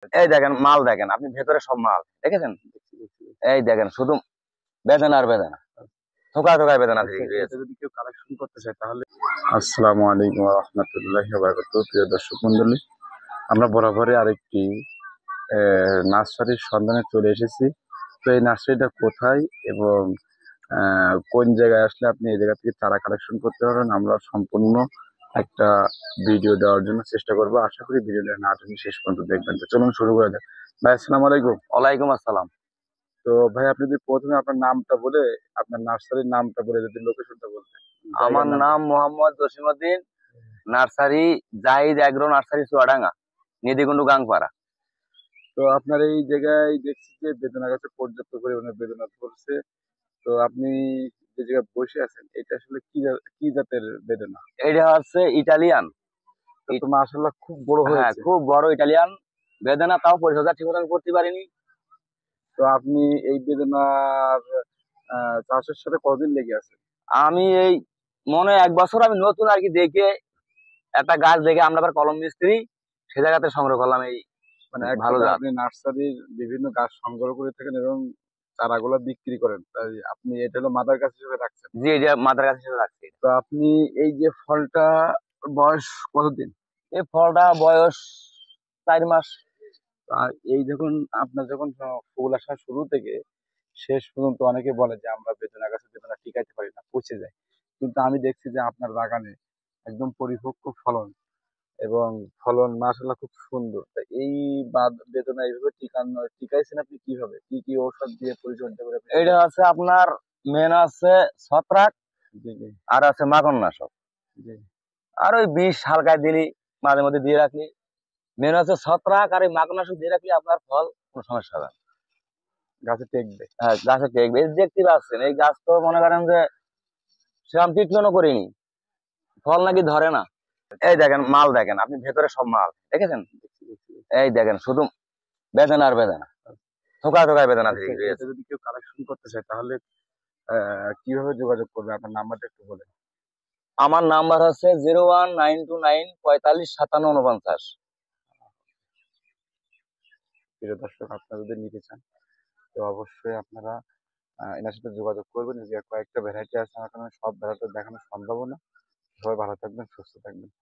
এই দেখেন মাল, দেখেন আপনি ভেতরে সব মাল দেখেছেন। এই দেখেন শুধু বেদনা আর বেদনা, থোকা থোকায় বেদনা আচ্ছা, দিয়ে এটা যদি কেউ কালেকশন করতে চায় তাহলে। আসসালামু আলাইকুম ওয়া রাহমাতুল্লাহি ওয়া বারাকাতুহু। প্রিয় দর্শক মণ্ডলী, আমরা বরাবরই আরেকটি নার্সারির সন্ধানে চলে এসেছি। তো এই নার্সারিটা কোথায় এবং কোন জায়গায় আসলে আপনি এই জায়গা থেকে চারা কালেকশন করতে পারবেন, আমরা সম্পূর্ণ একটা ভিডিও দেওয়ার জন্য চেষ্টা করবো। আশা করি ভিডিওটা না টেনে শেষ পর্যন্ত দেখবেন। তো চলুন শুরু করে দেন। ভাই আসসালামু আলাইকুম। ওয়ালাইকুম আসসালাম। তো ভাই, আপনি যদি প্রথমে আপনার নামটা বলে, আপনার নার্সারির নামটা বলে, যদি লোকেশনটা বলতেন, আমার জায়গার নামটা। নাম Mohammad Jasimuddin, nursery Zahid agro nursery, Chuadanga, Nidikundu, Gangpara. তো আপনার এই জায়গায় দেখছি যে বেদনা গাছে পর্যাপ্ত পরিমাণে বেদনা ধরছে। তো আপনি যে জায়গায় বসে আছেন, এটা আসলে কি জাতের বেদনা? এটা হচ্ছে ইটালিয়ান। এটা তো মাশাআল্লাহ খুব বড় হ্যাঁ, হয়েছে। খুব বড় ইটালিয়ান বেদনা, তাও পরিচর্যা ঠিক মতো আমি করতে পারিনি। তো আপনি এই বেদনার চাষের সাথে কতদিন লেগে আছে? আমি এই মনে হয় 1 বছর, আমি নতুন আর কি দেখে একটা গাছ দেখে আমরা আবার কলম মিস্ত্রি সে জায়গাতে সংগ্রহ করলাম এই মানে এক ভালো কথায় জাত। আপনি নার্সারির বিভিন্ন গাছ সংগ্রহ করে থাকেন এবং চারাগুলো বিক্রি করেন, তাই আপনি এটা হলো মাদার গাছ হিসেবে রাখছেন। জি, এটা মাদার গাছ হিসেবে রাখছি। তো আপনি এই যে ফলটা বয়স কতদিন? এই ফলটা বয়স 4 মাস। আর এই যখন আপনার যখন ফুল আসা শুরু থেকে শেষ পর্যন্ত অনেকে বলে যে আমরা বেদনা গাছে বেদনা টিকাইতে পারি না, পচে যায়। কিন্তু আমি দেখছি যে আপনার বাগানে একদম পরিপক্ক ফলন এবং ফলন মাশাআল্লাহ খুব সুন্দর। তা এই বেদনা এইভাবে টিকাইছেন আপনি কিভাবে? কি কি ঔষধ দিয়ে পরিচর্যা করে আপনি এটা টিকাইছেন? আছে আপনার মেন আছে ছত্রাক, জি জি আর আছে মাকড়নাশক, জি। আর ওই বিষ হালকায় দিলি, মাঝে মধ্যে দিয়ে রাখলি। মেন হচ্ছে ছত্রাক আর এই মাকড়নাশক দিয়ে রাখলে আপনার ফল কোনো সমস্যা হবে না। গাছে টেকবে। হ্যাঁ, গাছে টেকবে। এই দেখতে পাচ্ছেন এই গাছ তো মনে করেন যে সেরকম ট্রিটমেন্টও করিনি, ফল নাকি ধরে না। এই দেখেন মাল, দেখেন আপনি ভেতরে সব মাল দেখেছেন। দেখছি দেখছি দেখছি। এই দেখেন শুধু বেদনা আর বেদনা, থোকা থোকায় বেদনা আচ্ছা, দিয়ে এটা যদি কেউ কালেকশন করতে চায় তাহলে কিভাবে যোগাযোগ করবে? আপনার নাম্বারটা একটু বলেন। আমার নাম্বার হচ্ছে 01929 45 57 49। প্রিয় দর্শক, আপনারা যদি নিতে চান তো অবশ্যই আপনারা এনার সাথে যোগাযোগ করবেন। যে কয়েকটা ভ্যারাইটি আছে, আমার কারণে সব ভ্যারাইটি দেখানো সম্ভব না। সবাই ভালো থাকবেন, সুস্থ থাকবেন।